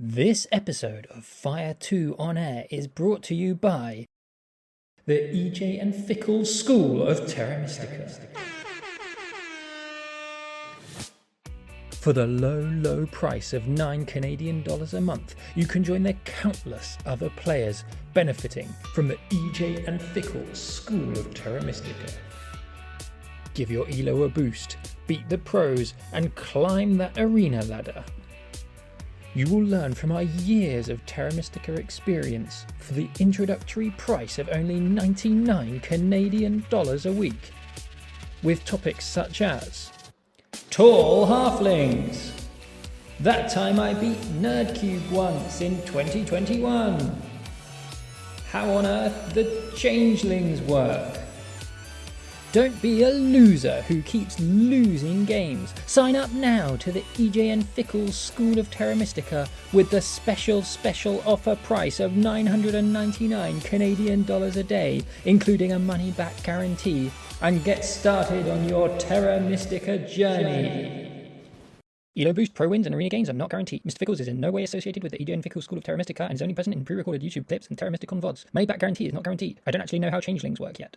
This episode of Fire 2 On Air is brought to you by the Ejay and Fickle School of Terra Mystica. For the low price of $9 Canadian a month, you can join the countless other players benefiting from the Ejay and Fickle School of Terra Mystica. Give your elo a boost, beat the pros, and climb that arena ladder. You will learn from our years of Terra Mystica experience for the introductory price of only $99 Canadian a week, with topics such as Tall Halflings, That Time I Beat Nerdcube Once in 2021, How on Earth the Changelings Work. Don't be a loser who keeps losing games. Sign up now to the Ejay and Fickle School of Terra Mystica with the special offer price of $999 Canadian a day, including a money-back guarantee, and get started on your Terra Mystica journey. Elo Boost, Pro Wins, and Arena games are not guaranteed. Mr. Fickles is in no way associated with the Ejay and Fickle School of Terra Mystica and is only present in pre-recorded YouTube clips and Terra Mysticon VODs. Money-back guarantee is not guaranteed. I don't actually know how changelings work yet.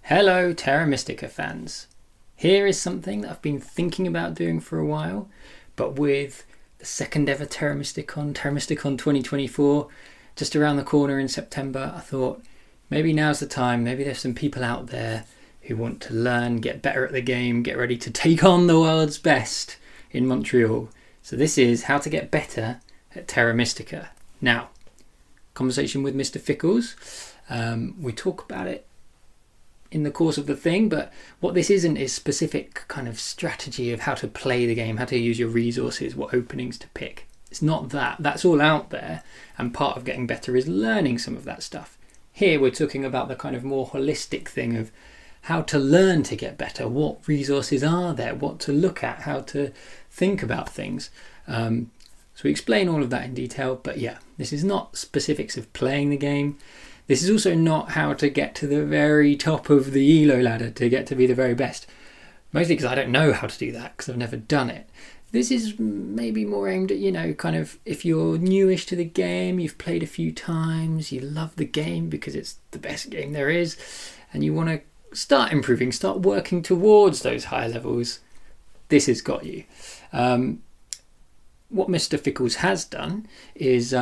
Hello Terra Mystica fans. Here is something that I've been thinking about doing for a while, but with the second ever Terra Mysticon 2024 just around the corner in September, I thought maybe now's the time. Maybe there's some people out there who want to learn, get better at the game, get ready to take on the world's best in Montreal. So this is how to get better at Terra Mystica. Now, conversation with Mr. Fickles. We talk about it in the course of the thing, but what this isn't is specific kind of strategy of how to play the game, how to use your resources, what openings to pick. It's not that. That's all out there, and part of getting better is learning some of that stuff. Here we're talking about the kind of more holistic thing of how to learn to get better, what resources are there, what to look at, how to think about things. So we explain all of that in detail, but yeah, this is not specifics of playing the game. This is also not how to get to the very top of the elo ladder to get to be the very best. Mostly because I don't know how to do that because I've never done it. This is maybe more aimed at, kind of if you're newish to the game, you've played a few times, you love the game because it's the best game there is, and you want to start improving, start working towards those higher levels. This has got you. What Mr. Fickles has done is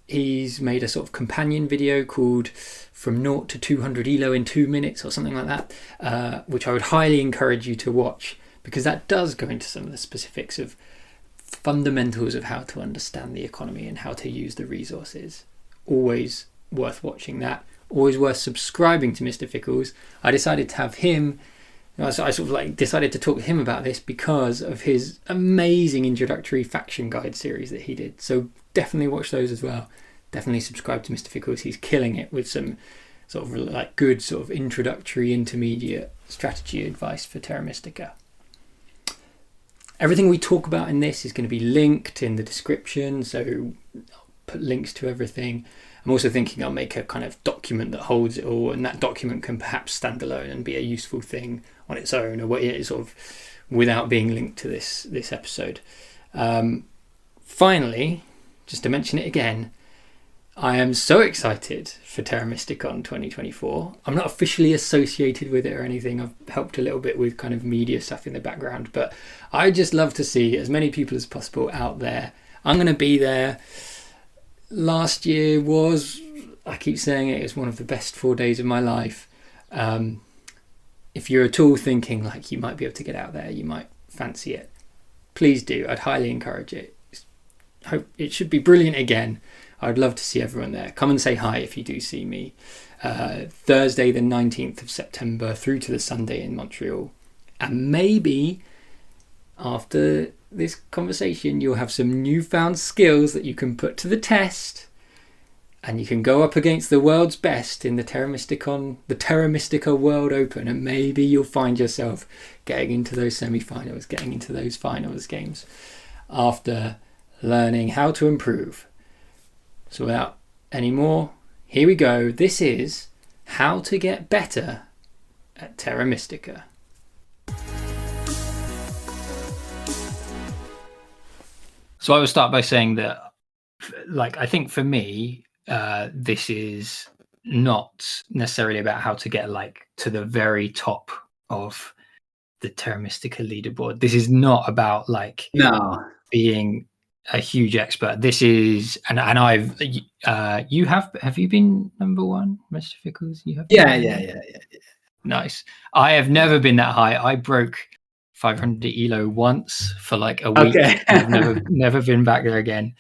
he's made a sort of companion video called From 0 to 200 Elo in 2 minutes or something like that, which I would highly encourage you to watch because that does go into some of the specifics of fundamentals of how to understand the economy and how to use the resources. Always worth watching that. Always worth subscribing to Mr. Fickles. I decided to have him, I sort of decided to talk to him about this because of his amazing introductory faction guide series that he did. So definitely watch those as well. Definitely subscribe to Mr. Fickles. He's killing it with some sort of good sort of introductory, intermediate strategy advice for Terra Mystica. Everything we talk about in this is going to be linked in the description, so I'll put links to everything. I'm also thinking I'll make a kind of document that holds it all, and that document can perhaps stand alone and be a useful thing on its own, or sort of without being linked to this episode. Finally, just to mention it again, I am so excited for Terra Mysticon 2024. I'm not officially associated with it or anything. I've helped a little bit with kind of media stuff in the background, but I just love to see as many people as possible out there. I'm going to be there. Last year was, I keep saying it, was one of the best 4 days of my life. If you're at all thinking like you might be able to get out there, you might fancy it, please do. I'd highly encourage it. Hope it should be brilliant again. I'd love to see everyone there. Come and say hi if you do see me. Thursday the 19th of September through to the Sunday in Montreal. And maybe after this conversation you'll have some newfound skills that you can put to the test and you can go up against the world's best in the Terra Mystica World Open, and maybe you'll find yourself getting into those semi-finals, getting into those finals games after learning how to improve. So without any more, here we go. This is how to get better at Terra Mystica. So I will start by saying that, like, I think for me, this is not necessarily about how to get like to the very top of the Terra Mystica leaderboard. This is not about like being a huge expert. This is, and I've, have you been number one, Mr. Fickles? You have? Yeah. Nice. I have never been that high. I broke 500 ELO once for like a week. Okay. I've never been back there again.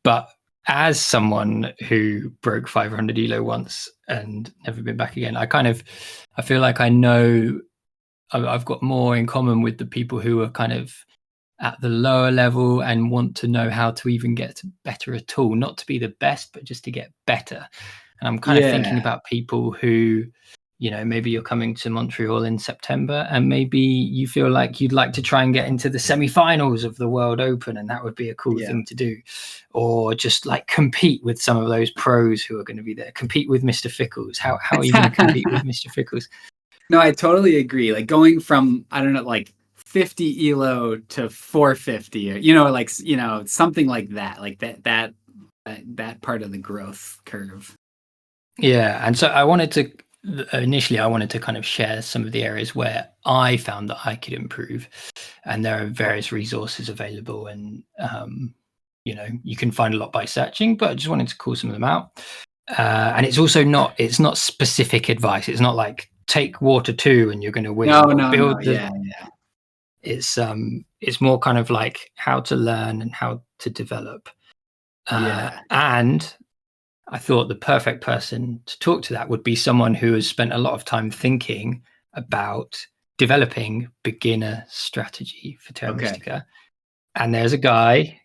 But as someone who broke 500 ELO once and never been back again, I feel like I know I've got more in common with the people who are kind of at the lower level and want to know how to even get better at all, not to be the best, but just to get better. And I'm kind of thinking about people who, maybe you're coming to Montreal in September and maybe you feel like you'd like to try and get into the semi-finals of the World Open, and that would be a cool thing to do. Or just like compete with some of those pros who are going to be there. Compete with Mr. Fickles. How are you going to compete with Mr. Fickles? No, I totally agree. Like going from, I don't know, like 50 ELO to 450, or, something like that, like that part of the growth curve. Yeah. And so initially I wanted to kind of share some of the areas where I found that I could improve, and there are various resources available, and you can find a lot by searching, but I just wanted to call some of them out. And it's also not specific advice. It's not like take water 2 and you're going to win. No. It's more kind of like how to learn and how to develop. And I thought the perfect person to talk to that would be someone who has spent a lot of time thinking about developing beginner strategy for Terra Mystica. And there's a guy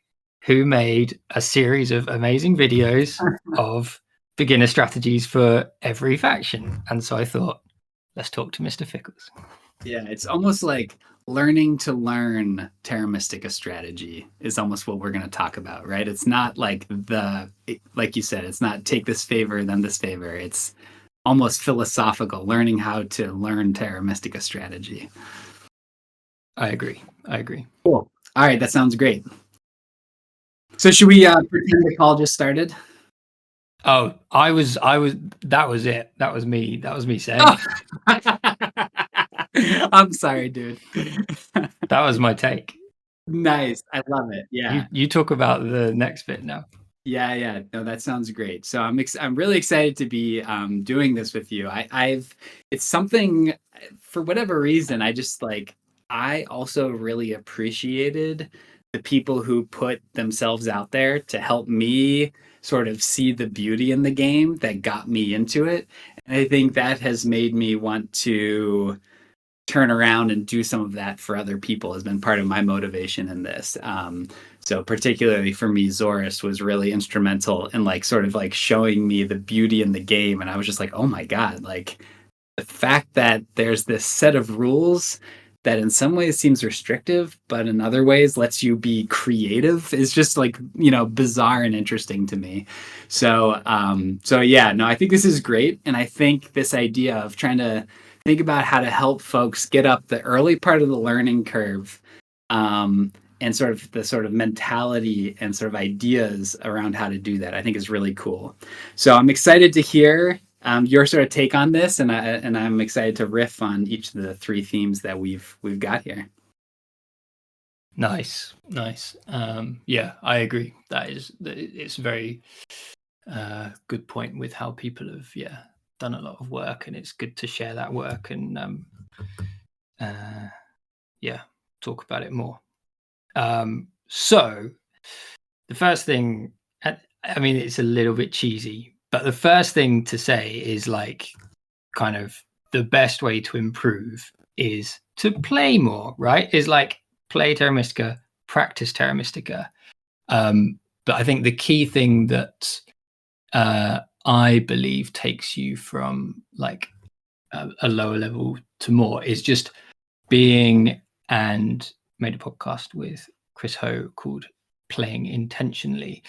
who made a series of amazing videos of beginner strategies for every faction. And so I thought, let's talk to Mr. Fickles. Yeah, it's almost like learning to learn Terra Mystica strategy is almost what we're going to talk about, right? It's not like like you said, it's not take this favor, then this favor. It's almost philosophical, learning how to learn Terra Mystica strategy. I agree. Cool. All right, that sounds great. So should we pretend the call just started? Oh, that was it. That was me saying. I'm sorry, dude. That was my take. Nice. I love it. Yeah. You talk about the next bit now. Yeah. No, that sounds great. So I'm really excited to be doing this with you. It's something, for whatever reason, I also really appreciated the people who put themselves out there to help me sort of see the beauty in the game that got me into it. And I think that has made me want to turn around and do some of that for other people, has been part of my motivation in this. So particularly for me, Zorus was really instrumental in sort of showing me the beauty in the game. And I was just like, oh my God, like the fact that there's this set of rules that in some ways seems restrictive, but in other ways lets you be creative is just bizarre and interesting to me. So yeah, no, I think this is great. And I think this idea of trying to think about how to help folks get up the early part of the learning curve, and sort of mentality and sort of ideas around how to do that, I think is really cool. So I'm excited to hear your sort of take on this, and I'm excited to riff on each of the 3 themes that we've got here. Nice. Yeah, I agree. It's a very good point with how people have done a lot of work, and it's good to share that work and talk about it more. So the first thing, I mean, it's a little bit cheesy, but the first thing to say is kind of the best way to improve is to play more, right? Is play Terra Mystica, practice Terra Mystica. But I think the key thing that I believe takes you from a lower level to more is just being, and made a podcast with Chris Ho called playing intentionally,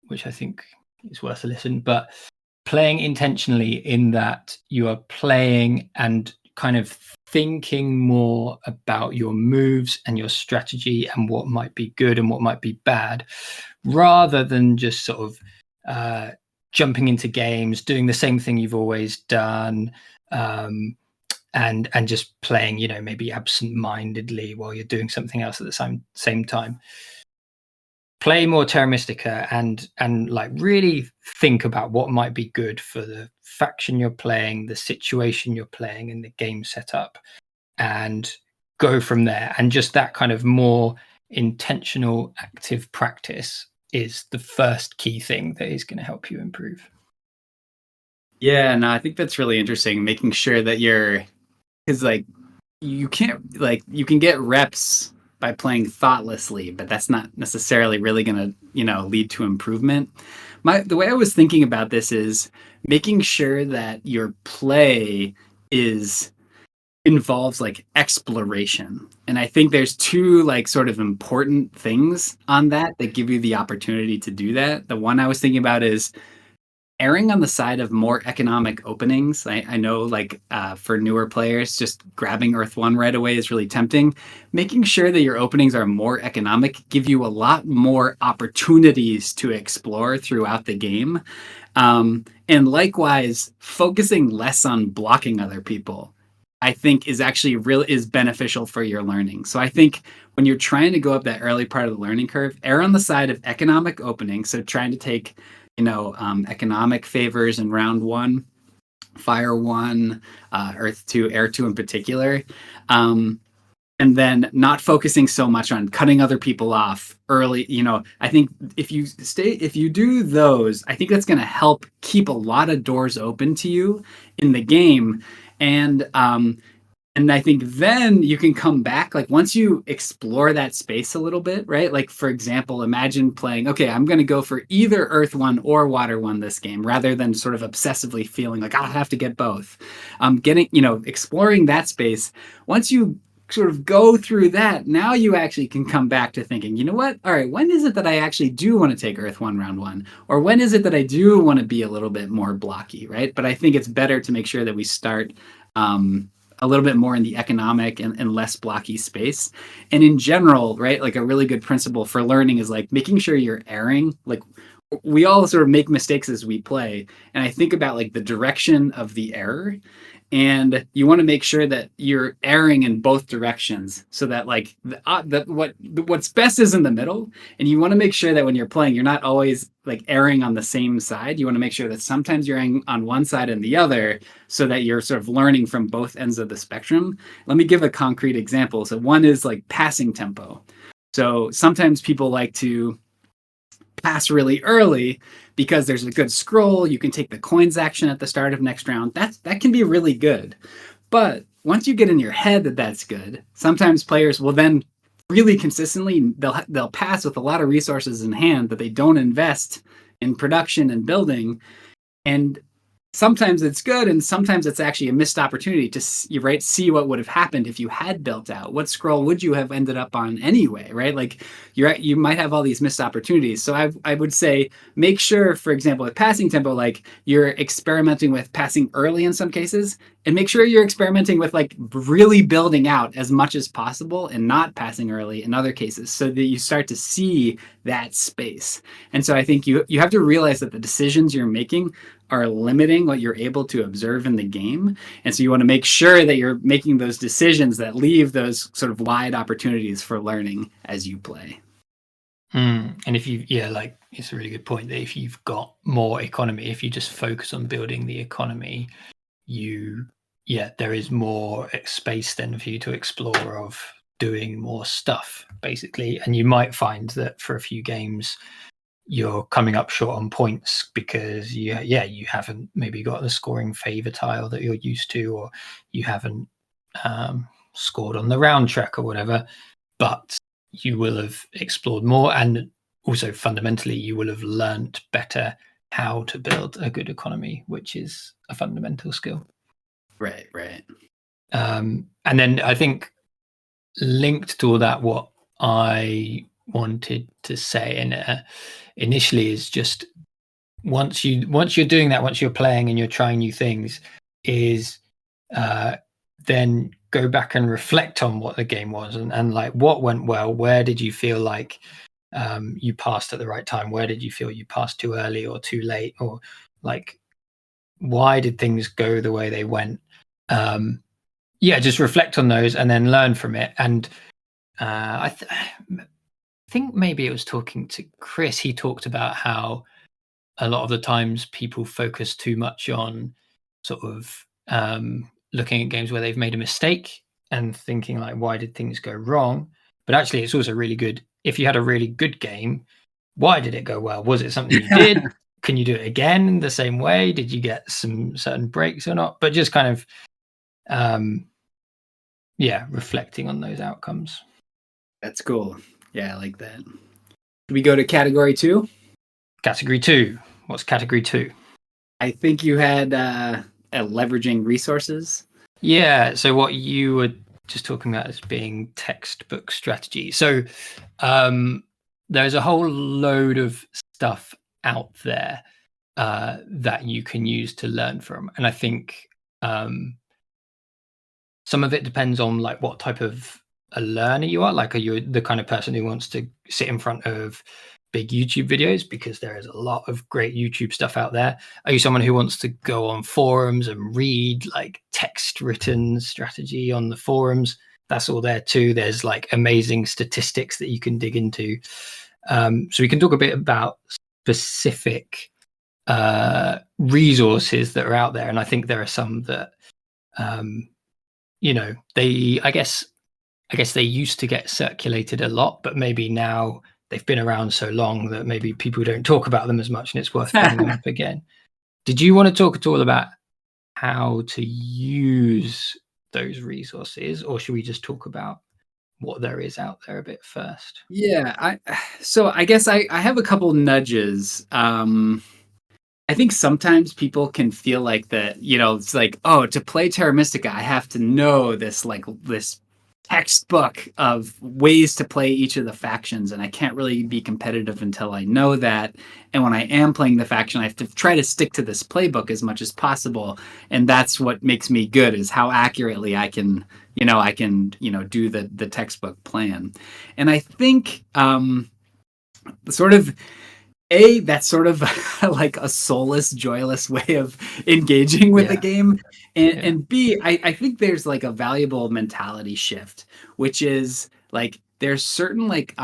which I think is worth a listen. But playing intentionally in that you are playing and kind of thinking more about your moves and your strategy and what might be good and what might be bad, rather than just sort of jumping into games, doing the same thing you've always done, and just playing, maybe absent-mindedly while you're doing something else at the same time. Play more Terra Mystica and like really think about what might be good for the faction you're playing, the situation you're playing, and the game setup, and go from there. And just that kind of more intentional, active practice is the first key thing that is going to help you improve. Yeah, no, I think that's really interesting. Making sure that because like you can't, like, you can get reps by playing thoughtlessly, but that's not necessarily really going to, lead to improvement. The way I was thinking about this is making sure that your play involves like exploration. And I think there's two like sort of important things on that give you the opportunity to do that. The one I was thinking about is erring on the side of more economic openings. I know, like, for newer players, just grabbing Earth 1 right away is really tempting. Making sure that your openings are more economic give you a lot more opportunities to explore throughout the game. And likewise, focusing less on blocking other people, I think, is actually is beneficial for your learning. So I think when you're trying to go up that early part of the learning curve, err on the side of economic opening. So trying to take economic favors in round 1, fire 1, earth 2, air 2 in particular. And then not focusing so much on cutting other people off early. I think if you do those, I think that's going to help keep a lot of doors open to you in the game. And I think then you can come back, like, once you explore that space a little bit, right? Like, for example, imagine playing, okay, I'm going to go for either Earth 1 or Water 1 this game, rather than sort of obsessively feeling like I'll have to get both. Exploring that space. Once you sort of go through that, now you actually can come back to thinking, you know what? All right, when is it that I actually do want to take Earth 1 round 1? Or when is it that I do want to be a little bit more blocky, right? But I think it's better to make sure that we start a little bit more in the economic and less blocky space. And in general, right, like, a really good principle for learning is like making sure you're erring. Like, we all sort of make mistakes as we play. And I think about like the direction of the error. And you want to make sure that you're erring in both directions, so that like what's best is in the middle. And you want to make sure that when you're playing, you're not always like erring on the same side. You want to make sure that sometimes you're erring on one side and the other, so that you're sort of learning from both ends of the spectrum. Let me give a concrete example. So one is like passing tempo. So sometimes people like to pass really early because there's a good scroll. You can take the coins action at the start of next round. That can be really good. But once you get in your head that that's good, sometimes players will then really consistently, they'll pass with a lot of resources in hand that they don't invest in production and building. And sometimes it's good, and sometimes it's actually a missed opportunity to see what would have happened if you had built out. What scroll would you have ended up on anyway, right? Like, you might have all these missed opportunities. So I would say, make sure, for example, with passing tempo, like, you're experimenting with passing early in some cases, and make sure you're experimenting with like really building out as much as possible and not passing early in other cases, so that you start to see that space. And so I think you have to realize that the decisions you're making are limiting what you're able to observe in the game. And so you want to make sure that you're making those decisions that leave those sort of wide opportunities for learning as you play. And if it's a really good point that if you've got more economy, if you just focus on building the economy, there is more space then for you to explore of doing more stuff, basically. And you might find that for a few games, you're coming up short on points because you haven't maybe got the scoring favor tile that you're used to, or you haven't scored on the round track or whatever, but you will have explored more, and also fundamentally you will have learnt better how to build a good economy, which is a fundamental skill. Right. And then I think linked to all that, what I wanted to say, and initially is just once you're doing that, once you're playing and you're trying new things, is then go back and reflect on what the game was and like what went well. Where did you feel like you passed at the right time? Where did you feel you passed too early or too late? Or like, why did things go the way they went? Just reflect on those and then learn from it. And I think maybe it was talking to Chris. He talked about how a lot of the times people focus too much on sort of looking at games where they've made a mistake and thinking like, why did things go wrong? But actually, it's also really good. If you had a really good game, why did it go well? Was it something you did? Can you do it again in the same way? Did you get some certain breaks or not? But just kind of, reflecting on those outcomes. That's cool. Yeah, I like that. Do we go to category 2? Category 2. What's category 2? I think you had leveraging resources. Yeah. So what you were just talking about as being textbook strategy. So there's a whole load of stuff out there that you can use to learn from. And I think some of it depends on like what type of a learner you are. Like, are you the kind of person who wants to sit in front of big YouTube videos? Because there is a lot of great YouTube stuff out there. Are you someone who wants to go on forums and read like text written strategy on the forums? That's all there too. There's like amazing statistics that you can dig into. So we can talk a bit about specific resources that are out there. And I think there are some that, I guess they used to get circulated a lot, but maybe now they've been around so long that maybe people don't talk about them as much, and it's worth bringing them up again. Did you want to talk at all about how to use those resources, or should we just talk about what there is out there a bit first? Yeah, I guess I have a couple nudges. I think sometimes people can feel like that, it's like, oh, to play Terra Mystica, I have to know this textbook of ways to play each of the factions, and I can't really be competitive until I know that. And when I am playing the faction, I have to try to stick to this playbook as much as possible. And that's what makes me good, is how accurately I can do the textbook plan. And I think that's sort of like a soulless, joyless way of engaging with the game. And B, I think there's like a valuable mentality shift, which is like there's certain like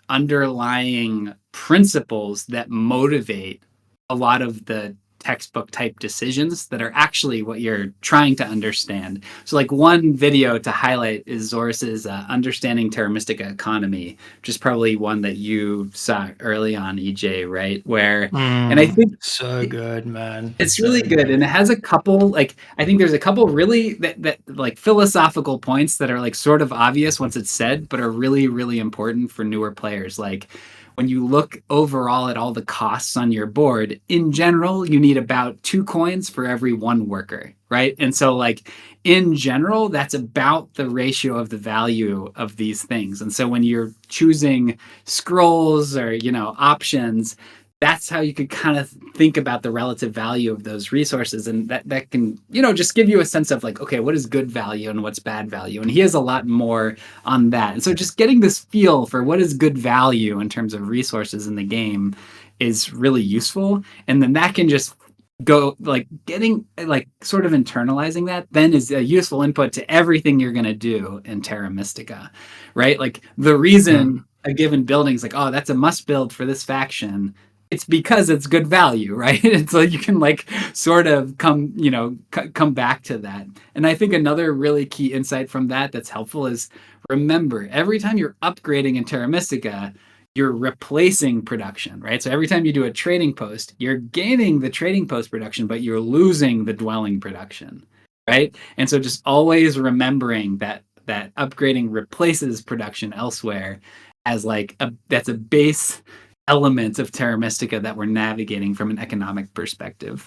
underlying principles that motivate a lot of the textbook type decisions that are actually what you're trying to understand. So like one video to highlight is Zorus's Understanding Terra Mystica Economy, which is probably one that you saw early on, Ejay, right? And I think so good, man. It's really good. And it has a couple, I think there's a couple really that like philosophical points that are like sort of obvious once it's said, but are really, really important for newer players. Like, when you look overall at all the costs on your board, in general, you need about 2 coins for every 1 worker, right? And so like in general, that's about the ratio of the value of these things. And so when you're choosing scrolls or, options, that's how you could kind of think about the relative value of those resources. And that can, just give you a sense of like, okay, what is good value and what's bad value? And he has a lot more on that. And so just getting this feel for what is good value in terms of resources in the game is really useful. And then that can just go like getting like sort of internalizing that then is a useful input to everything you're going to do in Terra Mystica, right? Like the reason a given building is like, oh, that's a must build for this faction, it's because it's good value, right? And so you can like sort of come back to that. And I think another really key insight from that's helpful is, remember, every time you're upgrading in Terra Mystica, you're replacing production, right? So every time you do a trading post, you're gaining the trading post production, but you're losing the dwelling production, right? And so just always remembering that upgrading replaces production elsewhere as like that's a base element of Terra Mystica that we're navigating from an economic perspective.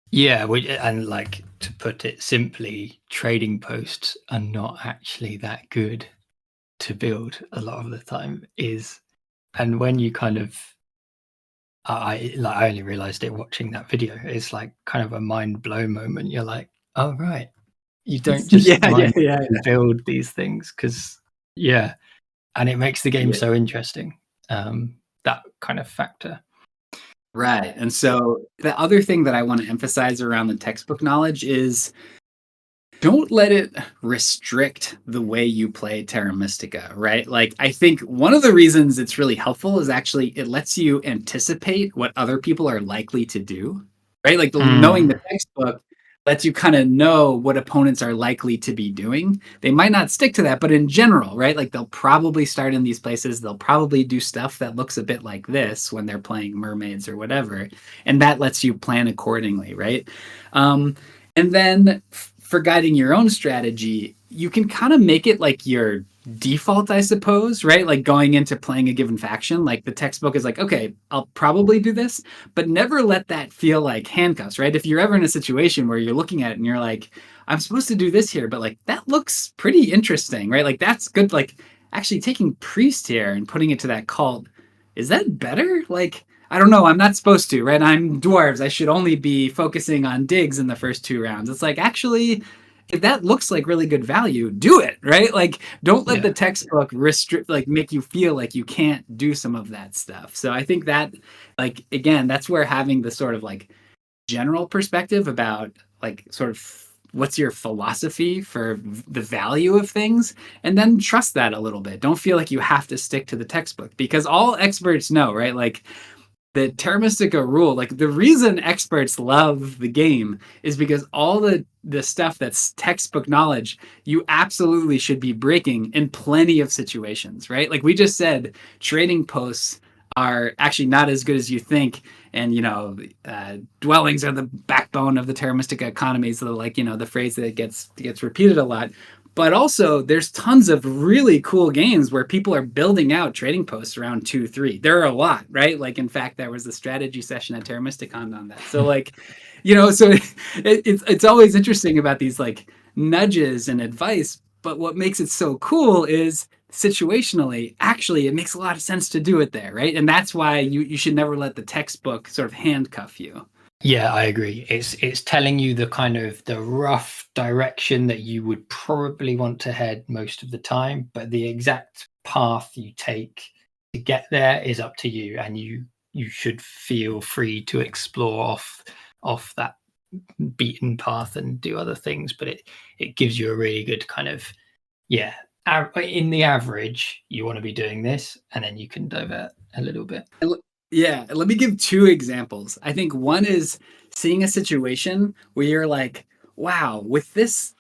Yeah, and like, to put it simply, trading posts are not actually that good. to build a lot of the time is, and when you kind of, I only realized it watching that video. It's like kind of a mind blow moment. You're like, oh right, you don't just build these things because and it makes the game so interesting. That kind of factor. Right. And so the other thing that I want to emphasize around the textbook knowledge is don't let it restrict the way you play Terra Mystica, right? Like, I think one of the reasons it's really helpful is actually it lets you anticipate what other people are likely to do, right? Like, knowing the textbook lets you kind of know what opponents are likely to be doing. They might not stick to that, but in general, right? Like, they'll probably start in these places. They'll probably do stuff that looks a bit like this when they're playing mermaids or whatever. And that lets you plan accordingly, right? And then for guiding your own strategy, you can kind of make it like your default, I suppose, right? Like going into playing a given faction, like the textbook is like, okay, I'll probably do this, but never let that feel like handcuffs, right? If you're ever in a situation where you're looking at it and you're like, I'm supposed to do this here, but like that looks pretty interesting, right? Like that's good. Like actually taking priest here and putting it to that cult, is that better? Like, I don't know. I'm not supposed to, right? I'm dwarves. I should only be focusing on digs in the first 2 rounds. It's like, actually, if that looks like really good value, do it, right? Like, don't let the textbook restrict, like, make you feel like you can't do some of that stuff. So I think that, like, again, that's where having the sort of like general perspective about like sort of what's your philosophy for the value of things, and then trust that a little bit. Don't feel like you have to stick to the textbook because all experts know, right? Like, the Terra Mystica rule, like the reason experts love the game is because all the stuff that's textbook knowledge, you absolutely should be breaking in plenty of situations, right? Like we just said, trading posts are actually not as good as you think. And, dwellings are the backbone of the Terra Mystica economy. So like, the phrase that gets repeated a lot. But also, there's tons of really cool games where people are building out trading posts around 2-3. There are a lot, right? Like, in fact, there was a strategy session at Terra Mysticon on that. So, like, so it's always interesting about these, like, nudges and advice. But what makes it so cool is situationally, actually, it makes a lot of sense to do it there, right? And that's why you should never let the textbook sort of handcuff you. Yeah, I agree. It's telling you the kind of the rough direction that you would probably want to head most of the time, but the exact path you take to get there is up to you, and you should feel free to explore off that beaten path and do other things. But it gives you a really good kind of in the average, you want to be doing this, and then you can divert a little bit. Yeah, let me give 2 examples. I think one is seeing a situation where you're like, wow, with this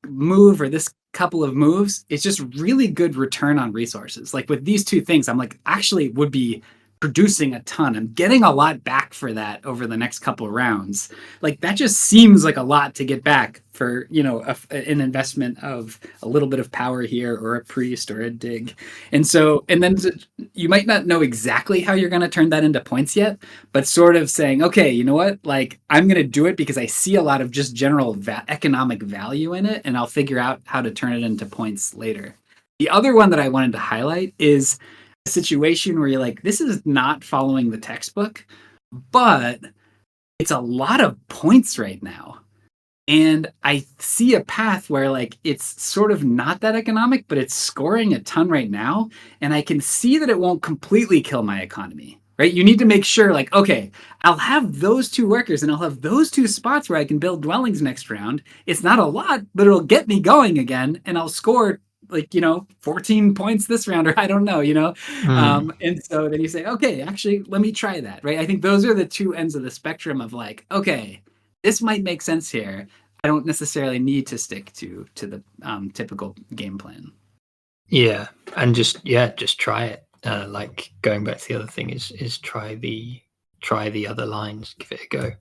move or this couple of moves, it's just really good return on resources. Like with these 2 things, I'm like, actually would be producing a ton. I'm getting a lot back for that over the next couple of rounds. Like that just seems like a lot to get back for, an investment of a little bit of power here or a priest or a dig. And then you might not know exactly how you're going to turn that into points yet, but sort of saying, okay, you know what? Like I'm going to do it because I see a lot of just general economic value in it, and I'll figure out how to turn it into points later. The other one that I wanted to highlight is a situation where you're like, this is not following the textbook, but it's a lot of points right now. And I see a path where like it's sort of not that economic, but it's scoring a ton right now. And I can see that it won't completely kill my economy, right? You need to make sure like, okay, I'll have those 2 workers and I'll have those 2 spots where I can build dwellings next round. It's not a lot, but it'll get me going again, and I'll score like 14 points this round, or I don't know, and so then you say, okay, actually let me try that, right? I think those are the 2 ends of the spectrum of like, okay, this might make sense here. I don't necessarily need to stick to the typical game plan. Yeah, and just try it. Like going back to the other thing is try the other lines, give it a go.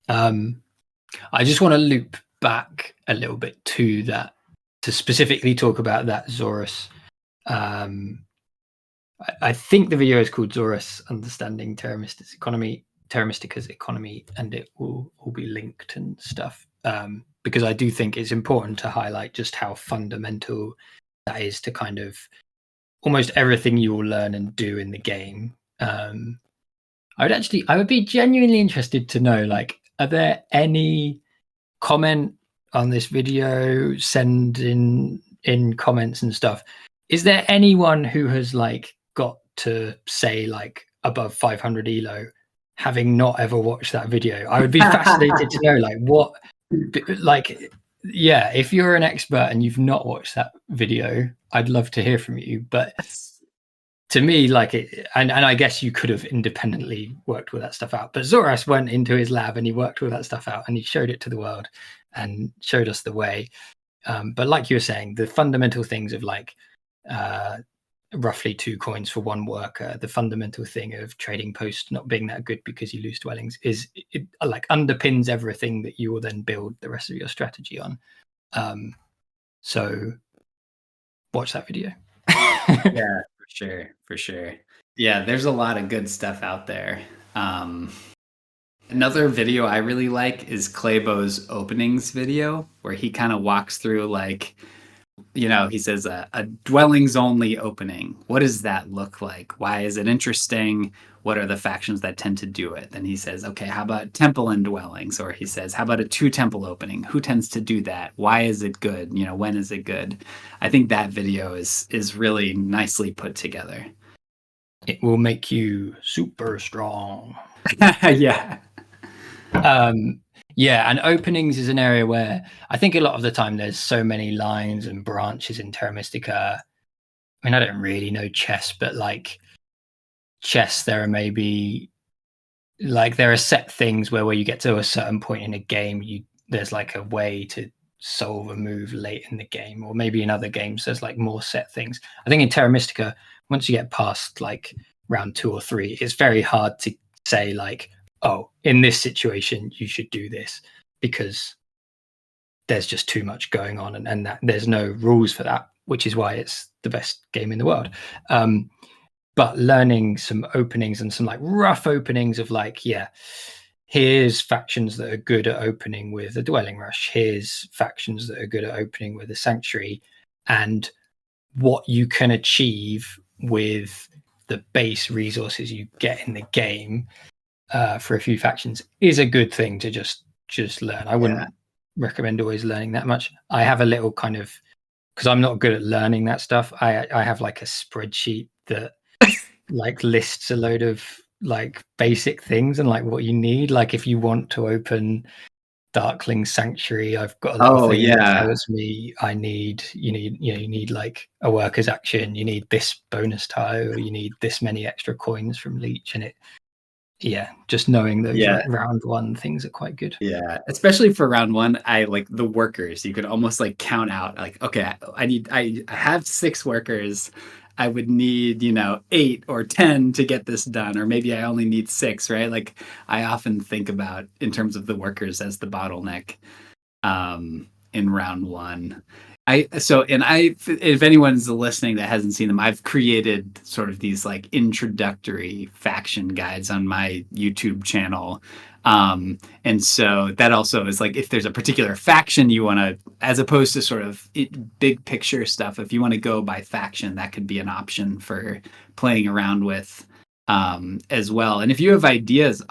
I just want to loop back a little bit to that, to specifically talk about that Zorus. I think the video is called Zorus Understanding Terra Mystica's Economy, and it will be linked and stuff. Because I do think it's important to highlight just how fundamental that is to kind of almost everything you will learn and do in the game. I would be genuinely interested to know, like, are there any comment on this video, send in comments and stuff? Is there anyone who has like got to say like above 500 elo having not ever watched that video? I would be fascinated to know like what, like, yeah, if you're an expert and you've not watched that video, I'd love to hear from you. But to me, like, and I guess you could have independently worked with that stuff out, but Zoras went into his lab and he worked with that stuff out and he showed it to the world and showed us the way. But like you were saying, the fundamental things of like roughly 2 coins for 1 worker, the fundamental thing of trading post not being that good because you lose dwellings, is it like underpins everything that you will then build the rest of your strategy on. So watch that video. Yeah, for sure. Yeah, there's a lot of good stuff out there. Another video I really like is Claybo's openings video, where he kind of walks through, like, you know, he says a dwellings only opening. What does that look like? Why is it interesting? What are the factions that tend to do it? Then he says, okay, how about temple and dwellings? Or he says, how about a 2 temple opening? Who tends to do that? Why is it good? You know, when is it good? I think that video is really nicely put together. It will make you super strong. Yeah. Yeah, and openings is an area where I think a lot of the time there's so many lines and branches in Terra Mystica. I mean, I don't really know chess, but like chess, there are maybe like there are set things where you get to a certain point in a game, there's like a way to solve a move late in the game, or maybe in other games there's like more set things. I think in Terra Mystica, once you get past like round 2 or 3, it's very hard to say like, oh, in this situation you should do this, because there's just too much going on, and that there's no rules for that, which is why it's the best game in the world. But learning some openings and some like rough openings of like, yeah, here's factions that are good at opening with a dwelling rush, here's factions that are good at opening with a sanctuary, and what you can achieve with the base resources you get in the game for a few factions is a good thing to just learn. I wouldn't recommend always learning that much. I have a little kind of, because I'm not good at learning that stuff, I have like a spreadsheet that like lists a load of like basic things and like what you need. Like if you want to open Darkling Sanctuary, I've got a little thing that tells me you need like a worker's action, you need this bonus tile, you need this many extra coins from Leech, and it, yeah, just knowing those like round 1 things are quite good. Yeah, especially for round 1, I like the workers. You could almost like count out like, okay, I have 6 workers. I would need, 8 or 10 to get this done, or maybe I only need 6, right? Like I often think about in terms of the workers as the bottleneck in round 1. If anyone's listening that hasn't seen them, I've created sort of these like introductory faction guides on my YouTube channel. And so that also is like, if there's a particular faction you want to, as opposed to sort of big picture stuff, if you want to go by faction, that could be an option for playing around with as well. And if you have ideas,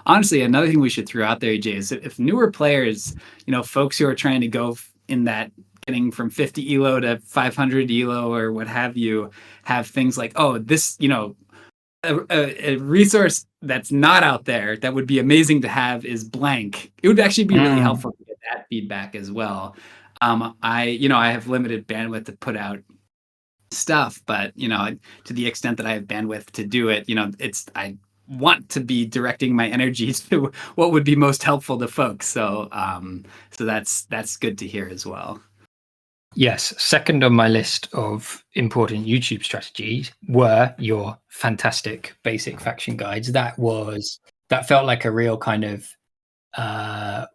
honestly, another thing we should throw out there, Ejay, is if newer players, folks who are trying to go in that getting from 50 elo to 500 elo or what have you, have things like, oh, this, a resource that's not out there that would be amazing to have is blank. It would actually be really helpful to get that feedback as well. I have limited bandwidth to put out stuff, but to the extent that I have bandwidth to do it, I want to be directing my energy to what would be most helpful to folks. So that's good to hear as well. Yes, second on my list of important YouTube strategies were your fantastic basic faction guides. That felt like a real kind of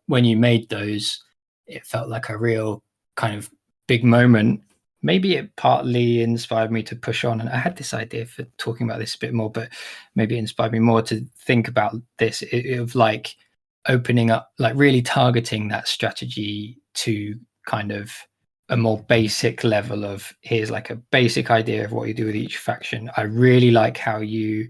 when you made those, it felt like a real kind of big moment. Maybe it partly inspired me to push on, and I had this idea for talking about this a bit more, but maybe it inspired me more to think about this of like opening up, like really targeting that strategy to kind of a more basic level of, here's like a basic idea of what you do with each faction. I really like how you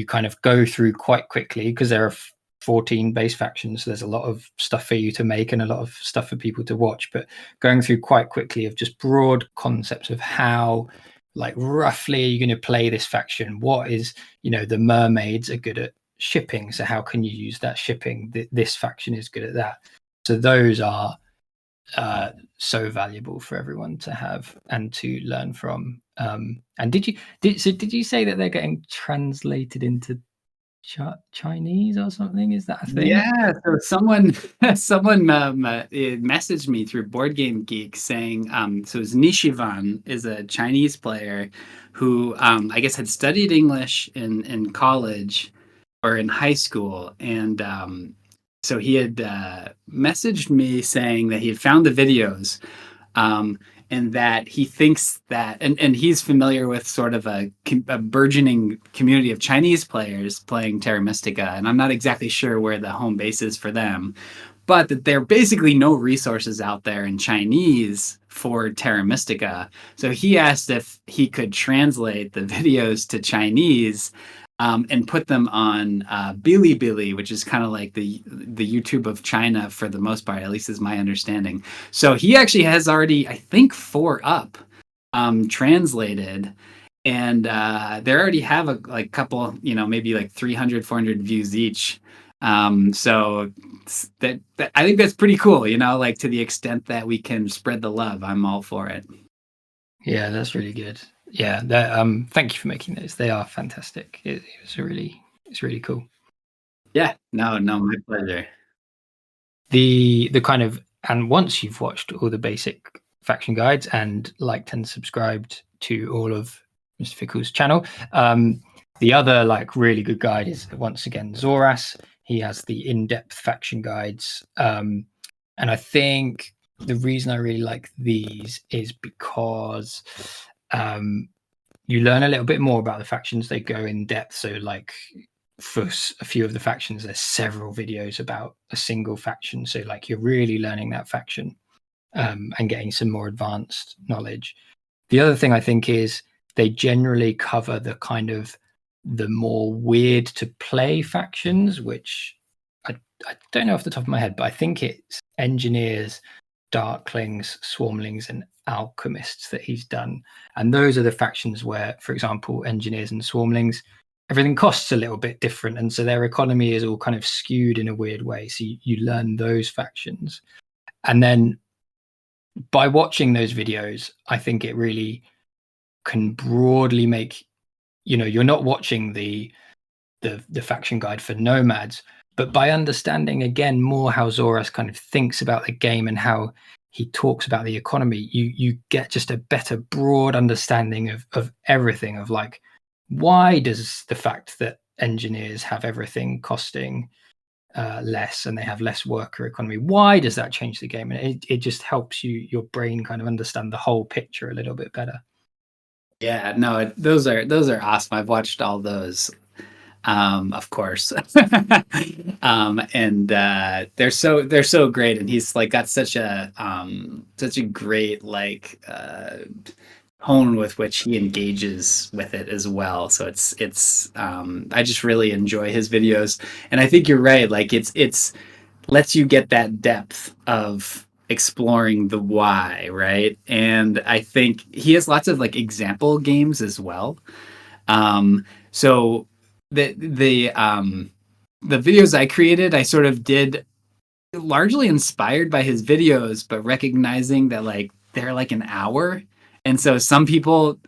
kind of go through quite quickly, because there are 14 base factions, so there's a lot of stuff for you to make and a lot of stuff for people to watch, but going through quite quickly of just broad concepts of how, like, roughly are you going to play this faction. What is, the mermaids are good at shipping, so how can you use that shipping? This faction is good at that. So those are so valuable for everyone to have and to learn from. And did you say that they're getting translated into Chinese or something? Is that a thing? Yeah, so someone messaged me through Board Game Geek saying, so it's Nishivan is a Chinese player who I guess had studied English in college or in high school, and so he had messaged me saying that he had found the videos, and that he thinks that, and he's familiar with sort of a burgeoning community of Chinese players playing Terra Mystica, and I'm not exactly sure where the home base is for them, but that there are basically no resources out there in Chinese for Terra Mystica. So he asked if he could translate the videos to Chinese, and put them on Bilibili, which is kind of like the YouTube of China for the most part, at least is my understanding. So he actually has already, I think, 4 up translated, and they already have a couple, maybe like 300, 400 views each. So that I think that's pretty cool, like to the extent that we can spread the love, I'm all for it. Yeah, that's really good. Yeah, thank you for making those. They are fantastic. It's really cool. Yeah, no, my pleasure. The kind of, and once you've watched all the basic faction guides and liked and subscribed to all of Mr. Fickle's channel, the other like really good guide is once again Zoras. He has the in-depth faction guides, and I think the reason I really like these is because you learn a little bit more about the factions. They go in depth. So like for a few of the factions, there's several videos about a single faction. So like you're really learning that faction and getting some more advanced knowledge. The other thing I think is they generally cover the kind of the more weird to play factions, which I don't know off the top of my head, but I think it's engineers, darklings, swarmlings, and alchemists that he's done. And those are the factions where, for example, engineers and swarmlings, everything costs a little bit different, and so their economy is all kind of skewed in a weird way. So you learn those factions, and then by watching those videos, I think it really can broadly make, you're not watching the faction guide for nomads, but by understanding again more how Zoras kind of thinks about the game and how he talks about the economy, you get just a better broad understanding of everything, of like, why does the fact that engineers have everything costing less and they have less worker economy, why does that change the game? And it just helps your brain kind of understand the whole picture a little bit better. Yeah, no, those are awesome. I've watched all those, of course, and they're so great. And he's like got such a great like tone with which he engages with it as well. So it's I just really enjoy his videos, and I think you're right. Like it's lets you get that depth of exploring the why, right? And I think he has lots of like example games as well. So the videos I created, I sort of did largely inspired by his videos, but recognizing that like they're like an hour, and so some people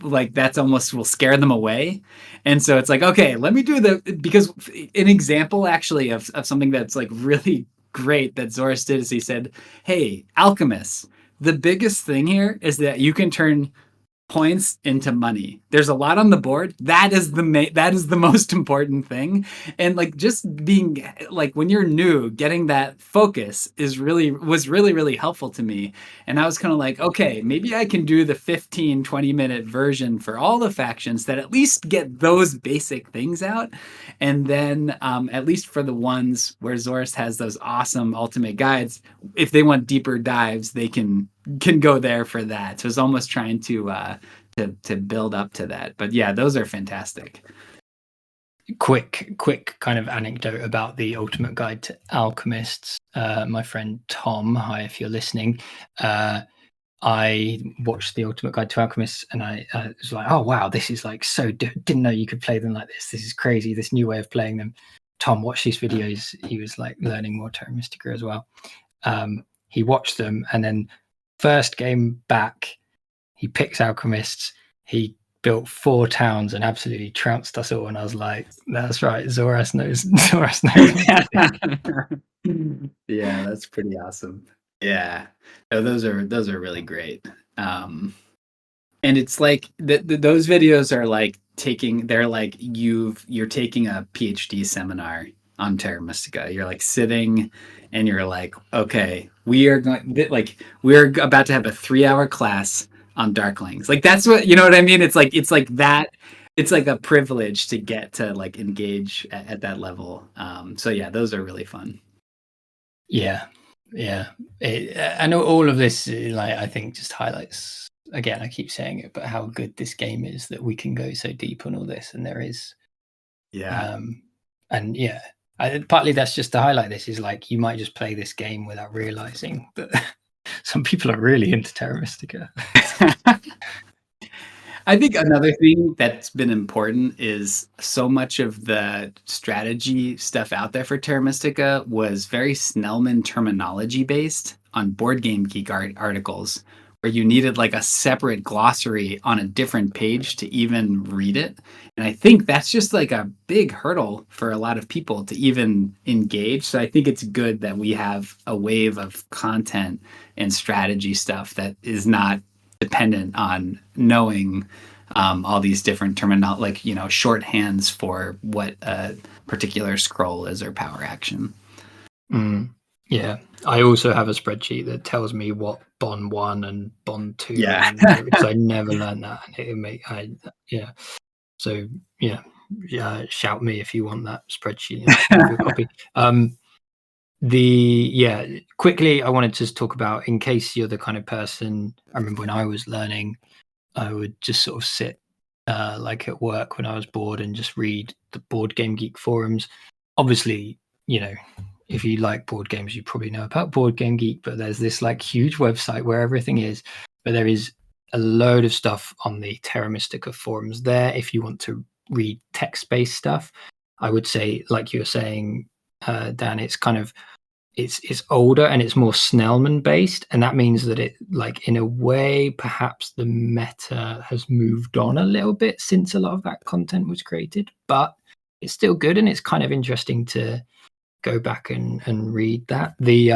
like that's almost will scare them away. And so it's like, okay, let me do because an example actually of something that's like really great that Zoras did is he said, hey, alchemists, the biggest thing here is that you can turn points into money. There's a lot on the board. That is the most important thing. And like just being like when you're new, getting that focus was really helpful to me. And I was kind of like, okay, maybe I can do the 15-20 minute version for all the factions that at least get those basic things out. And then at least for the ones where Zoras has those awesome ultimate guides, if they want deeper dives, they can can go there for that. So it's almost trying to build up to that. But yeah, those are fantastic. Quick kind of anecdote about the Ultimate Guide to Alchemists. My friend Tom, hi if you're listening. I watched the Ultimate Guide to Alchemists, and I was like, oh wow, this is like so didn't know you could play them like this. This is crazy, this new way of playing them. Tom watched these videos. He was like learning more Terra Mystica as well. He watched them, and then first game back, he picks Alchemists. He built 4 towns and absolutely trounced us all. And I was like, that's right, Zoras knows. Zoras knows. Yeah, that's pretty awesome. Yeah, no, those are really great. And it's like those videos are like you're taking a PhD seminar on Terra Mystica. You're like sitting and you're like, okay, we're about to have a 3-hour class on Darklings. Like that's what, you know what I mean? It's like that. It's like a privilege to get to like engage at that level. So yeah, those are really fun. Yeah. And all of this, like, I think just highlights, again, I keep saying it, but how good this game is, that we can go so deep on all this, and there is. Yeah. And yeah, partly that's just to highlight this, is like, you might just play this game without realizing that some people are really into Terra Mystica. I think another thing that's been important is so much of the strategy stuff out there for Terra Mystica was very Snellman terminology based on Board Game Geek articles, where you needed like a separate glossary on a different page to even read it. And I think that's just like a big hurdle for a lot of people to even engage. So I think it's good that we have a wave of content and strategy stuff that is not dependent on knowing all these different terminology, like, you know, shorthands for what a particular scroll is or power action. Yeah, I also have a spreadsheet that tells me what Bond 1 and Bond 2 yeah because I never learned that. So yeah, shout me if you want that spreadsheet. Your copy. Quickly, I wanted to just talk about, in case you're the kind of person, I remember when I was learning, I would just sort of sit like at work when I was bored and just read the Board Game Geek forums. Obviously, you know, if you like board games, you probably know about Board Game Geek, but there's this like huge website where everything is, but there is a load of stuff on the Terra Mystica forums there. If you want to read text-based stuff, I would say, like you were saying, Dan, it's kind of, it's older and it's more Snellman based, and that means that it, like, in a way, perhaps the meta has moved on a little bit since a lot of that content was created, but it's still good, and it's kind of interesting to go back and read that. The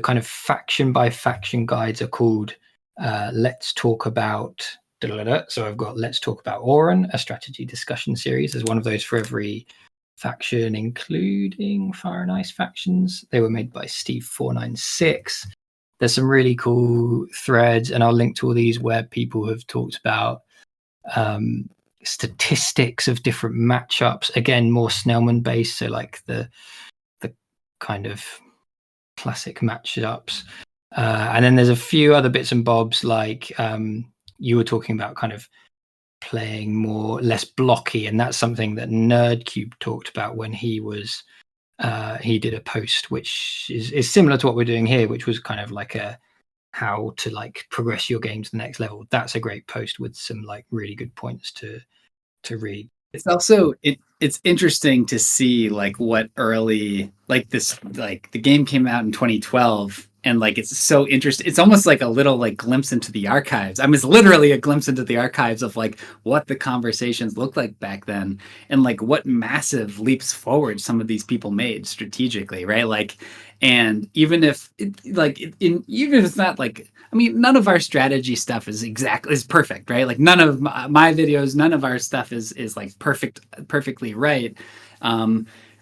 kind of faction by faction guides are called Let's Talk About. So I've got Let's Talk About Auron, a strategy discussion series. There's one of those for every faction, including Fire and Ice factions. They were made by Steve496. There's some really cool threads, and I'll link to all these where people have talked about statistics of different matchups. Again, more Snellman based, so like the kind of classic matchups. And then there's a few other bits and bobs, like you were talking about kind of playing more less blocky, and that's something that Nerdcube talked about when he was he did a post which is similar to what we're doing here, which was kind of like a how to like progress your game to the next level. That's a great post with some like really good points to read. It's also it's interesting to see like what early, like this, like the game came out in 2012, and like it's so interesting. It's almost like a little like glimpse into the archives. I mean, it's literally a glimpse into the archives of like what the conversations looked like back then, and like what massive leaps forward some of these people made strategically, right? Like, and even if even if it's not like, I mean, none of our strategy stuff is perfect, right? Like none of my videos, none of our stuff is like perfectly right.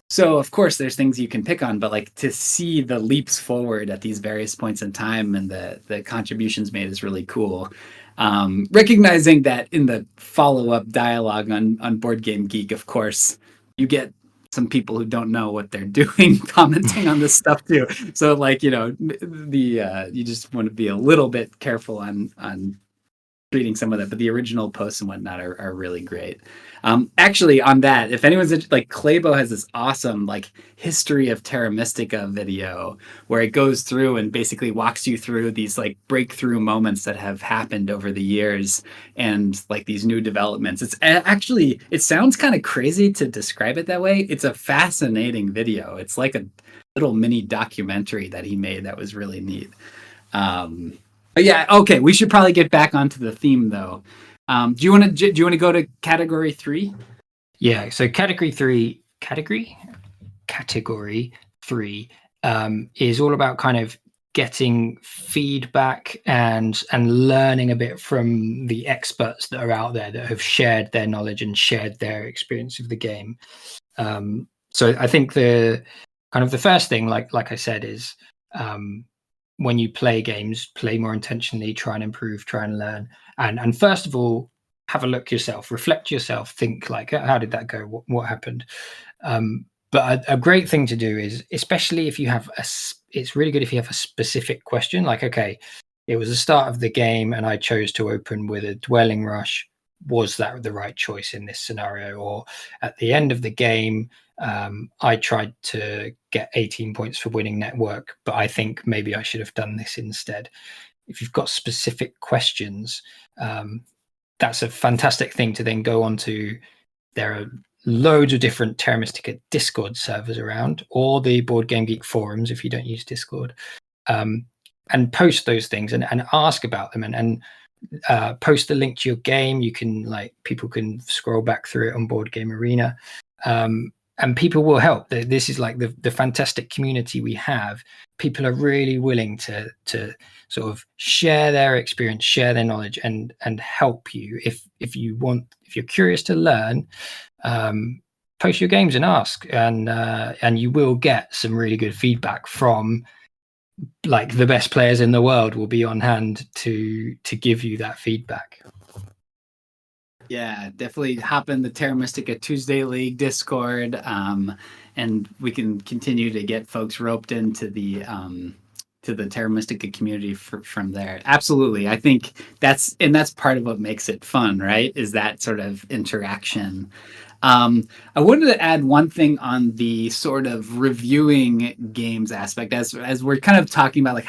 So of course there's things you can pick on, but like to see the leaps forward at these various points in time and the contributions made is really cool. Recognizing that in the follow-up dialogue on Board Game Geek, of course, you get some people who don't know what they're doing commenting on this stuff too. So like, you know, you just want to be a little bit careful on reading some of that, but the original posts and whatnot are really great. Actually, on that, if anyone's like, Claybo has this awesome like history of Terra Mystica video where it goes through and basically walks you through these like breakthrough moments that have happened over the years and like these new developments. It's actually, it sounds kind of crazy to describe it that way. It's a fascinating video. It's like a little mini documentary that he made that was really neat. But yeah, okay. We should probably get back onto the theme, though. Do you want to go to category 3? Yeah. So category three is all about kind of getting feedback and learning a bit from the experts that are out there that have shared their knowledge and shared their experience of the game. So I think the first thing, like I said, is when you play games, play more intentionally, try and improve, try and learn. And first of all, have a look yourself, reflect yourself, think like, how did that go? What happened? But a great thing to do is, especially if you have it's really good if you have a specific question, like, okay, it was the start of the game and I chose to open with a dwelling rush. Was that the right choice in this scenario? Or at the end of the game, I tried to get 18 points for winning network, but I think maybe I should have done this instead. If you've got specific questions, that's a fantastic thing to then go on to. There are loads of different Terra Mystica Discord servers around, or the Board Game Geek forums if you don't use Discord, and post those things and ask about them and post a link to your game. You can, like, people can scroll back through it on Board Game Arena. And people will help. This is like the fantastic community we have. People are really willing to sort of share their experience, share their knowledge, and help you if you're curious to learn. Post your games and ask, and you will get some really good feedback from, like, the best players in the world will be on hand to give you that feedback. Yeah, definitely hop in the Terra Mystica Tuesday League Discord, and we can continue to get folks roped into the Terra Mystica community from there. Absolutely, I think that's part of what makes it fun, right? Is that sort of interaction. I wanted to add one thing on the sort of reviewing games aspect, as we're kind of talking about, like,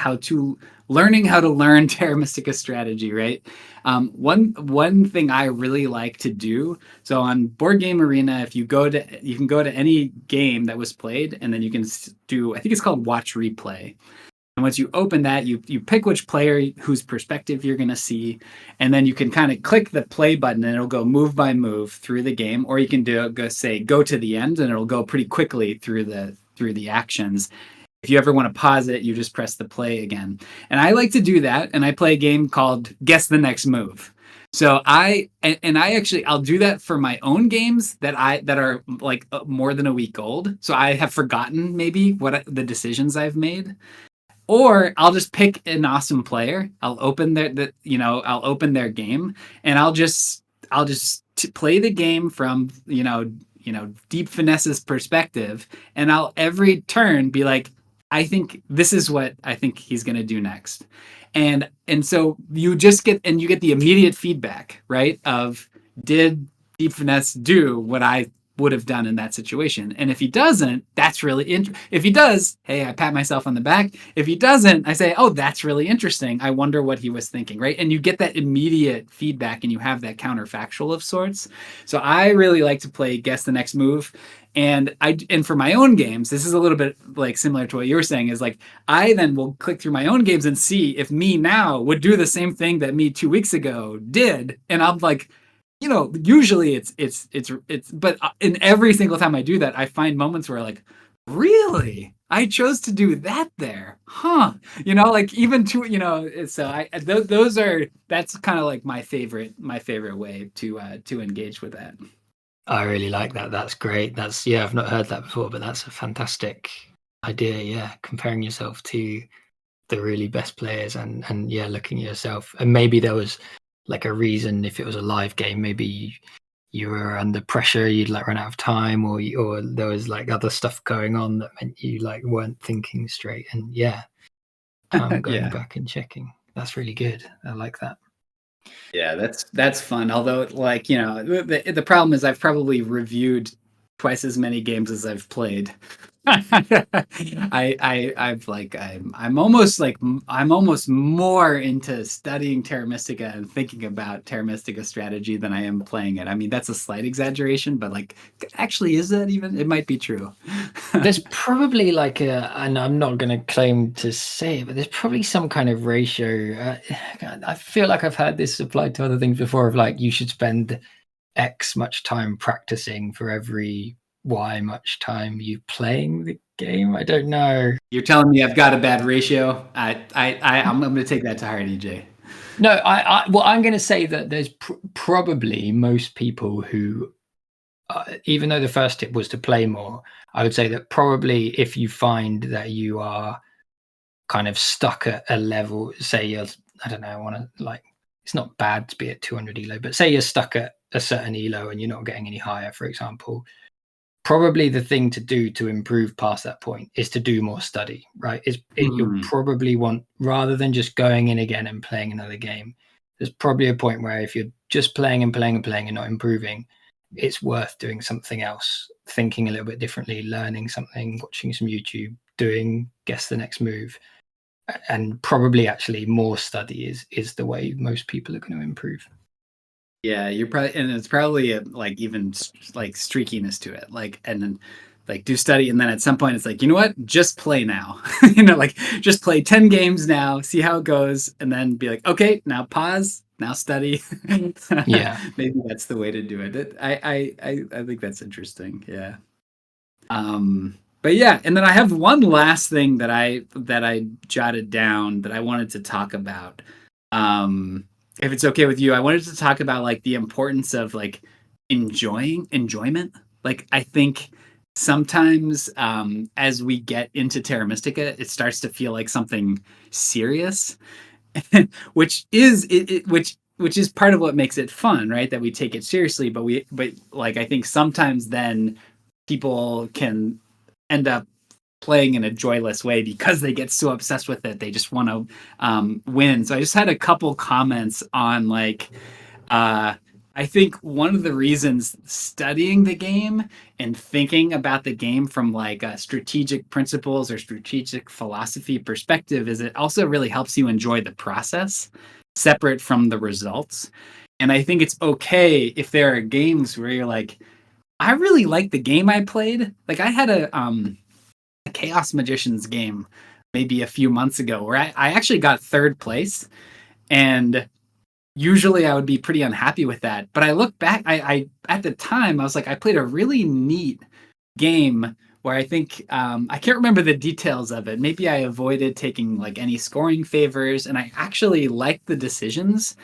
learning how to learn Terra Mystica strategy, right? One thing I really like to do, so on Board Game Arena, you can go to any game that was played, and then you can do, I think it's called Watch Replay. And once you open that, you pick which player whose perspective you're going to see, and then you can kind of click the play button and it'll go move by move through the game, or you can go to the end and it'll go pretty quickly through the actions. If you ever want to pause it, you just press the play again. And I like to do that, and I play a game called Guess the Next Move. So I'll do that for my own games that are like more than a week old. So I have forgotten maybe what the decisions I've made. Or I'll just pick an awesome player. I'll open their game, and I'll just play the game from Deep Finesse's perspective, and I'll every turn be like, I think this is what I think he's going to do next, and so you get the immediate feedback, right? Of, did Deep Finesse do what I would have done in that situation? And if he doesn't, that's really if he does, hey, I pat myself on the back. If he doesn't, I say, oh, that's really interesting. I wonder what he was thinking, right? And you get that immediate feedback, and you have that counterfactual of sorts. So I really like to play Guess the Next Move. And for my own games, this is a little bit like similar to what you were saying, is like, I then will click through my own games and see if me now would do the same thing that me 2 weeks ago did. And I'm like, usually it's, but in every single time I do that, I find moments where, like, really, I chose to do that there, huh? Like, even to, so that's kind of like my favorite way to engage with that. I really like that. That's great. I've not heard that before, but that's a fantastic idea. Yeah. Comparing yourself to the really best players and looking at yourself, and maybe there was like a reason, if it was a live game, maybe you were under pressure, you'd like run out of time, or there was like other stuff going on that meant you like weren't thinking straight. And going Yeah. back and checking. That's really good. I like that. Yeah, that's fun. Although, like, the problem is I've probably reviewed twice as many games as I've played. I'm almost more into studying Terra Mystica and thinking about Terra Mystica strategy than I am playing it. I mean, that's a slight exaggeration, but like, actually, is that even? It might be true. There's probably like and I'm not going to claim to say it, but there's probably some kind of ratio. I feel like I've heard this applied to other things before of like, you should spend X much time practicing for every Y much time you playing the game. I don't know. You're telling me I've got a bad ratio? I'm going to take that to heart, Ejay. No, well, I'm going to say that there's probably most people who, even though the first tip was to play more, I would say that probably if you find that you are kind of stuck at a level, say you're, I don't know, I want to like, it's not bad to be at 200 elo, but say you're stuck at a certain elo and you're not getting any higher, for example, probably the thing to do to improve past that point is to do more study, right? You'll probably want, rather than just going in again and playing another game, there's probably a point where if you're just playing and playing and playing and not improving, it's worth doing something else, thinking a little bit differently, learning something, watching some YouTube, doing guess the next move. And probably actually more study is the way most people are going to improve. Yeah, you're probably, and it's probably like even like streakiness to it, like, and then like do study, and then at some point it's like, you know what, just play now. Like just play 10 games now, see how it goes, and then be like, okay, now pause, now study. Yeah, maybe that's the way to do it. I think that's interesting. Yeah. But yeah, and then I have one last thing that I jotted down that I wanted to talk about. If it's okay with you, I wanted to talk about like the importance of like enjoyment. Like I think sometimes as we get into Terra Mystica, it starts to feel like something serious, which is which is part of what makes it fun, right? That we take it seriously, but like I think sometimes then people can end up playing in a joyless way because they get so obsessed with it. They just want to win. So I just had a couple comments on like, I think one of the reasons studying the game and thinking about the game from like a strategic principles or strategic philosophy perspective is it also really helps you enjoy the process separate from the results. And I think it's okay if there are games where you're like, I really like the game I played. Like I had a Chaos Magicians game maybe a few months ago where I actually got third place, and usually I would be pretty unhappy with that. But I look back, I at the time I was like, I played a really neat game where I think I can't remember the details of it. Maybe I avoided taking like any scoring favors, and I actually liked the decisions.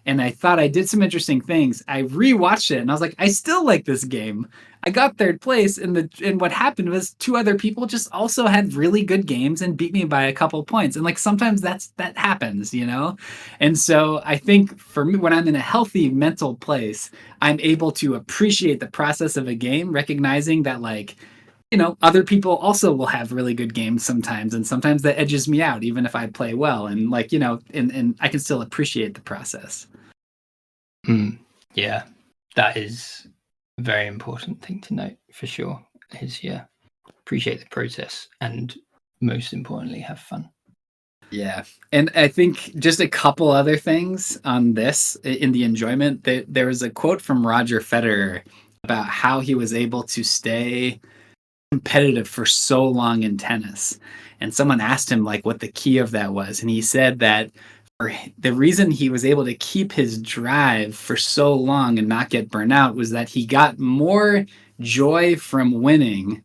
And I thought I did some interesting things. I rewatched it and I was like, I still like this game. I got third place, and what happened was two other people just also had really good games and beat me by a couple points. And like sometimes that happens, you know? And so I think for me, when I'm in a healthy mental place, I'm able to appreciate the process of a game, recognizing that like, other people also will have really good games sometimes, and sometimes that edges me out, even if I play well. And like, and I can still appreciate the process. Yeah, that is a very important thing to note for sure. Is appreciate the process and most importantly have fun. Yeah. And I think just a couple other things on this in the enjoyment. There was a quote from Roger Federer about how he was able to stay competitive for so long in tennis. And someone asked him like what the key of that was. And he said that the reason he was able to keep his drive for so long and not get burnt out was that he got more joy from winning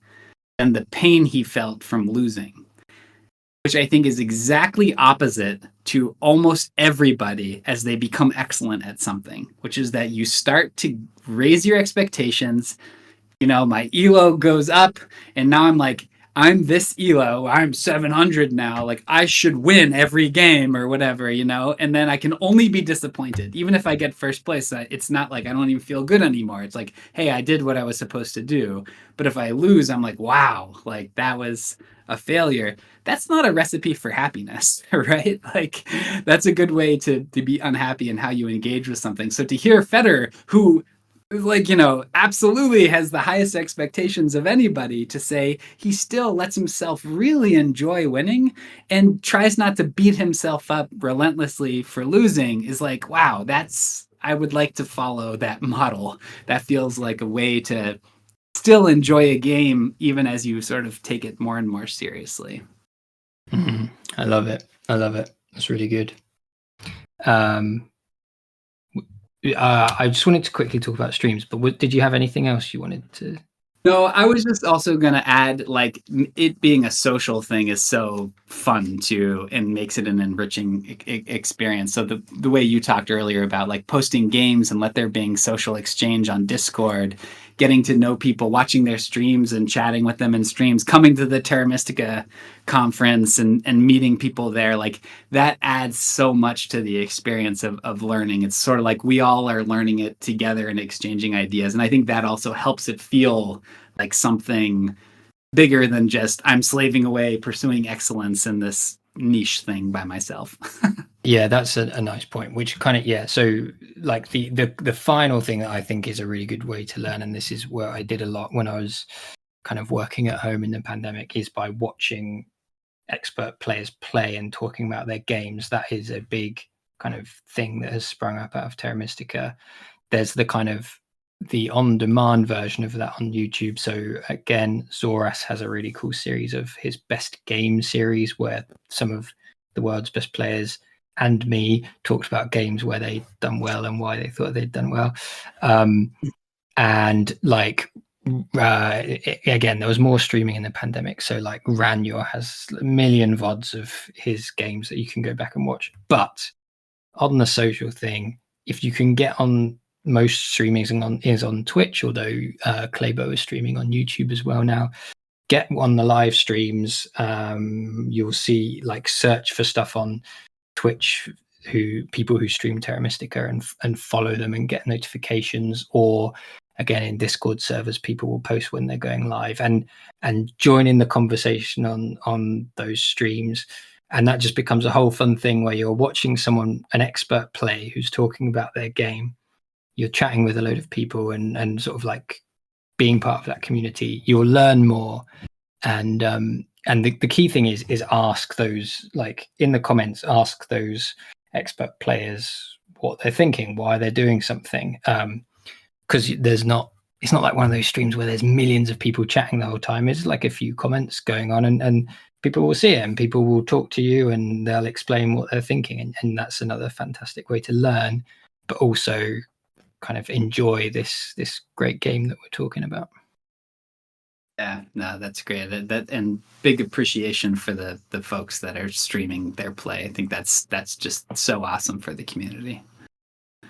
than the pain he felt from losing, which I think is exactly opposite to almost everybody as they become excellent at something, which is that you start to raise your expectations. My elo goes up, and now I'm like, I'm this elo, I'm 700 now, like I should win every game or whatever, and then I can only be disappointed. Even if I get first place, it's not like I don't even feel good anymore. It's like, hey, I did what I was supposed to do. But if I lose, I'm like, wow, like that was a failure. That's not a recipe for happiness, right? Like that's a good way to be unhappy in how you engage with something. So to hear Federer, who like, absolutely has the highest expectations of anybody, to say he still lets himself really enjoy winning and tries not to beat himself up relentlessly for losing, is like, wow, I would like to follow that model. That feels like a way to still enjoy a game, even as you sort of take it more and more seriously. I love it. That's really good. I just wanted to quickly talk about streams, but did you have anything else you wanted to? No, I was just also going to add, like, it being a social thing is so fun too, and makes it an enriching experience. So the way you talked earlier about like posting games and let there being social exchange on Discord, getting to know people, watching their streams and chatting with them in streams, coming to the Terra Mystica conference and meeting people there, like that adds so much to the experience of learning. It's sort of like we all are learning it together and exchanging ideas. And I think that also helps it feel like something bigger than just I'm slaving away pursuing excellence in this niche thing by myself. Yeah, that's a nice point, which kind of, so like the final thing that I think is a really good way to learn, and this is where I did a lot when I was kind of working at home in the pandemic, is by watching expert players play and talking about their games. That is a big kind of thing that has sprung up out of Terra Mystica. There's the kind of the on-demand version of that on YouTube. So again, Zoras has a really cool series of his best game series, where some of the world's best players and me talked about games where they'd done well and why they thought they'd done well. And like, again, there was more streaming in the pandemic. So like Ranyor has a million VODs of his games that you can go back and watch. But on the social thing, if you can get on, most streaming is on Twitch, although Claybo is streaming on YouTube as well now. Get on the live streams. You'll see, like, search for stuff on Twitch, people who stream Terra Mystica, and follow them and get notifications. Or again, in Discord servers, people will post when they're going live, and join in the conversation on those streams. And that just becomes a whole fun thing where you're watching an expert play who's talking about their game. You're chatting with a load of people and sort of like being part of that community. You'll learn more. And the key thing is ask those, like in the comments, ask those expert players what they're thinking, why they're doing something. Because it's not like one of those streams where there's millions of people chatting the whole time. It's like a few comments going on, and people will see it, and people will talk to you, and they'll explain what they're thinking. And that's another fantastic way to learn, but also kind of enjoy this great game that we're talking about. Yeah, no, that's great. That and big appreciation for the folks that are streaming their play. I think that's just so awesome for the community.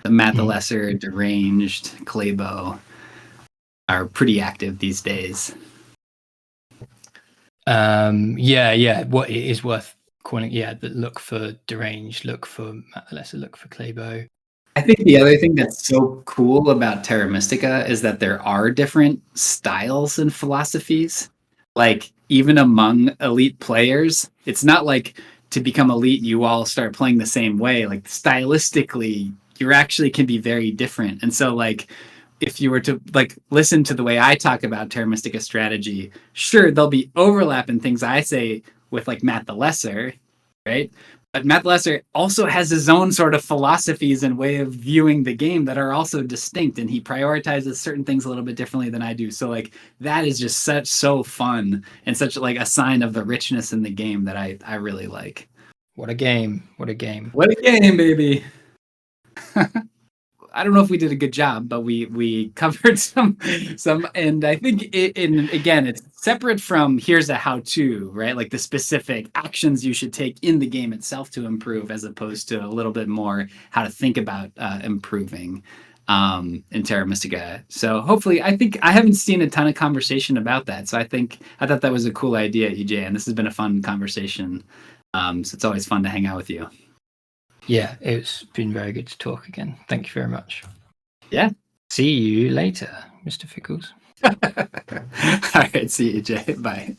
Matt the Lesser, Deranged, Claybo are pretty active these days. What it is worth calling, but look for Deranged, look for Matt the Lesser, look for Claybo. I think the other thing that's so cool about Terra Mystica is that there are different styles and philosophies. Like, even among elite players, it's not like to become elite, you all start playing the same way. Like, stylistically, you actually can be very different. And so, like, if you were to like listen to the way I talk about Terra Mystica strategy, sure, there'll be overlap in things I say with like Matt the Lesser, right? But Matt Lesser also has his own sort of philosophies and way of viewing the game that are also distinct, and he prioritizes certain things a little bit differently than I do. So like that is just so fun and such like a sign of the richness in the game that I really like. What a game, baby. I don't know if we did a good job, but we covered some, and I think again, it's separate from here's a how-to, right? Like the specific actions you should take in the game itself to improve, as opposed to a little bit more how to think about improving. in Terra Mystica. So hopefully, I think I haven't seen a ton of conversation about that. So I thought that was a cool idea, EJ, and this has been a fun conversation. So it's always fun to hang out with you. Yeah, it's been very good to talk again. Thank you very much. Yeah. See you later, Mr. Fickles. All right. See you, EJ. Bye.